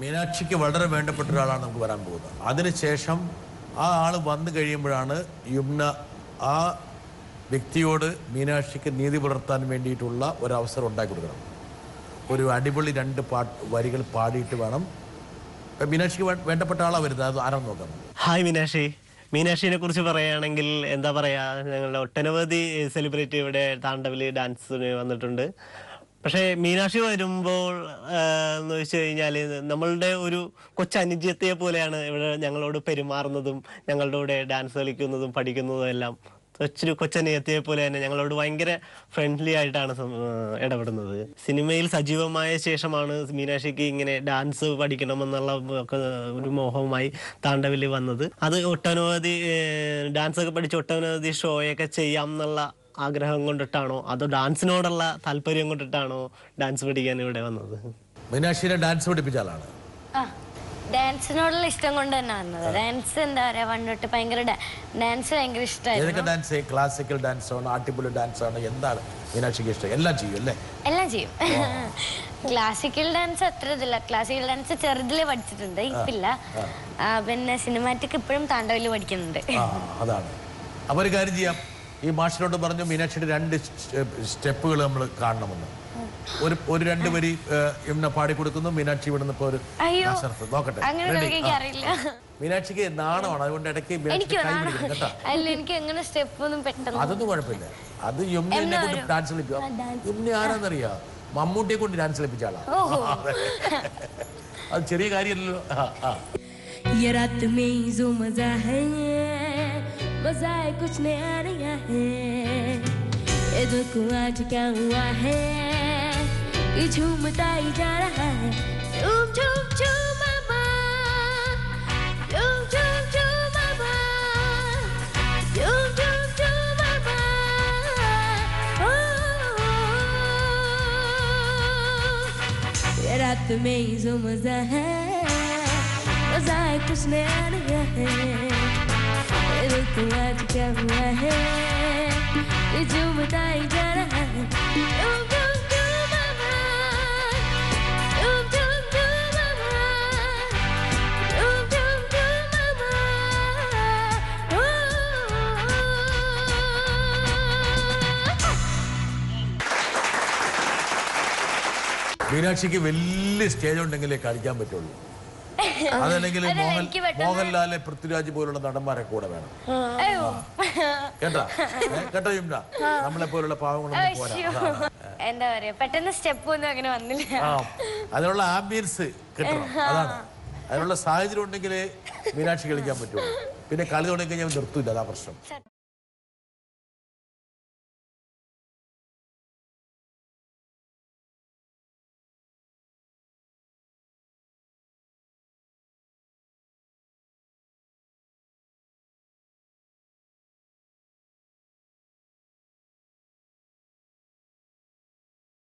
മീനാക്ഷിക്ക് വളരെ വേണ്ടപ്പെട്ട ഒരാളാണ് നമുക്ക് വരാൻ പോകുന്നത്. അതിനുശേഷം ആ ആൾ വന്നു കഴിയുമ്പോഴാണ് യുമ്ന ആ വ്യക്തിയോട് മീനാക്ഷിക്ക് നീതി പുലർത്താൻ വേണ്ടിയിട്ടുള്ള ഒരവസരം ഉണ്ടാക്കി കൊടുക്കണം. ഒരു അടിപൊളി 2 വരികൾ പാടിയിട്ട് വേണം. മീനാക്ഷിക്ക് വേണ്ടപ്പെട്ട ആളാണ് വരുന്നത്. അത് ആരാന്ന് നോക്കാം. ഹായ് മീനാക്ഷി. മീനാക്ഷിനെ കുറിച്ച് പറയുകയാണെങ്കിൽ എന്താ പറയുക, ഞങ്ങളുടെ ഒട്ടനവധി സെലിബ്രിറ്റി ഇവിടെ താണ്ഡവലി ഡാൻസിന് വന്നിട്ടുണ്ട്. പക്ഷേ മീനാക്ഷി വരുമ്പോൾ എന്ന് വെച്ച് കഴിഞ്ഞാൽ നമ്മളുടെ ഒരു കൊച്ചനുജത്തെ പോലെയാണ് ഇവിടെ ഞങ്ങളോട് പെരുമാറുന്നതും ഞങ്ങളുടെ കൂടെ ഡാൻസ് കളിക്കുന്നതും പഠിക്കുന്നതും എല്ലാം. കൊച്ചനിയത്തിയെ പോലെ തന്നെ ഞങ്ങളോട് ഭയങ്കര ഫ്രണ്ട്ലി ആയിട്ടാണ് ഇടപെടുന്നത്. സിനിമയിൽ സജീവമായ ശേഷമാണ് മീനാക്ഷിക്ക് ഇങ്ങനെ ഡാൻസ് പഠിക്കണമെന്നുള്ള ഒരു മോഹവുമായി താണ്ഡവലി വന്നത്. അത് ഒട്ടനവധി ഡാൻസൊക്കെ പഠിച്ച് ഒട്ടനവധി ഷോയൊക്കെ ചെയ്യാം എന്നുള്ള ആഗ്രഹം കൊണ്ടിട്ടാണോ അതോ ഡാൻസിനോടുള്ള താല്പര്യം കൊണ്ടിട്ടാണോ ഡാൻസ് പഠിക്കാൻ ഇവിടെ വന്നത്? മീനാക്ഷിനെ ഡാൻസ് പഠിപ്പിച്ച ആളാണ്. ഡാൻസിനോടുള്ള ഇഷ്ടം കൊണ്ട് തന്നെ വന്നത്. ഡാൻസ് എന്താ പറയാ, പണ്ടൊട്ട് ഭയങ്കര ഡാൻസ് ഭയങ്കര ഇഷ്ടമായിരുന്നു. ക്ലാസിക്കൽ ഡാൻസ് ആണോ അടിപൊളി ഡാൻസ് ആണോ, എന്താണ് മീനാക്ഷിക്ക് ഇഷ്ടം? എല്ലാം ചെയ്യും അല്ലേ? എല്ലാം ചെയ്യും. ക്ലാസിക്കൽ ഡാൻസ് അത്ര ഇതില്ല. ക്ലാസിക്കൽ ഡാൻസ് ചെറുതിലെ പഠിച്ചിട്ടുണ്ട്, ഇപ്പില്ല. പിന്നെ സിനിമാറ്റിക് ഇപ്പോഴും താണ്ഡവലി പഠിക്കുന്നുണ്ട്. അതാണ്. അപ്പൊ ഒരു കാര്യം ചെയ്യാം, ഈ മാഷിനോട് പറഞ്ഞു മീനാക്ഷിയുടെ 2 സ്റ്റെപ്പുകൾ നമ്മൾ കാണണമെന്ന്. ഒരു 2 വരി യമുന പാടി കൊടുക്കുന്നു. മീനാക്ഷി ഇവിടുന്ന് ഇപ്പൊ ഒരു നോക്കട്ടെ. മീനാക്ഷിക്ക് നാണമാണ്, അതുകൊണ്ട് ഇടയ്ക്ക് അതൊന്നും കുഴപ്പമില്ല. അത് യമുനെ കൊണ്ട് ഡാൻസ് കളിപ്പിക്കുക. യമുന ആരാന്നറിയാ, മമ്മൂട്ടിയെ കൊണ്ട് ഡാൻസ് കളിപ്പിച്ച ആളാണ്. അത് ചെറിയ കാര്യമല്ലല്ലോ. मजा है कुछ नया नया है, ये जो आज क्या हुआ है, ये झूमता ही जा रहा है. झूम झूम झूम मामा, झूम झूम झूम मामा, झूम झूम झूम मामा. ये रात में ही जो मजा है कुछ नया नया है. आज क्या हुआ है, ये झूमता ही जा रहा है. झूम झूम झूम मामा, झूम झूम झूम मामा, झूम झूम झूम मामा. മീനാക്ഷിക്ക് വലിയ സ്റ്റേജ് ഉണ്ടെങ്കിലേ കളിക്കാൻ പറ്റുള്ളൂ. അതല്ലെങ്കിൽ മോഹൻലാല്, പൃഥ്വിരാജ് പോലുള്ള നടന്മാരെ കൂടെ വേണം. കേട്ടോ യുമ്ന, നമ്മളെ പോലുള്ള പാവങ്ങളൊന്നും പോരാ. എന്താ പറയാ, പെട്ടെന്ന് സ്റ്റെപ്പ് ഒന്നും അങ്ങനെ വന്നില്ല. അതിനുള്ള ആംബിയൻസ് കിട്ടണം. അതാണ്, അതിനുള്ള സാഹചര്യം ഉണ്ടെങ്കിലേ മീനാക്ഷി കളിക്കാൻ പറ്റുള്ളൂ. പിന്നെ കളി തുടങ്ങി കഴിഞ്ഞാൽ നിർത്തൂല, അതാ പ്രശ്നം.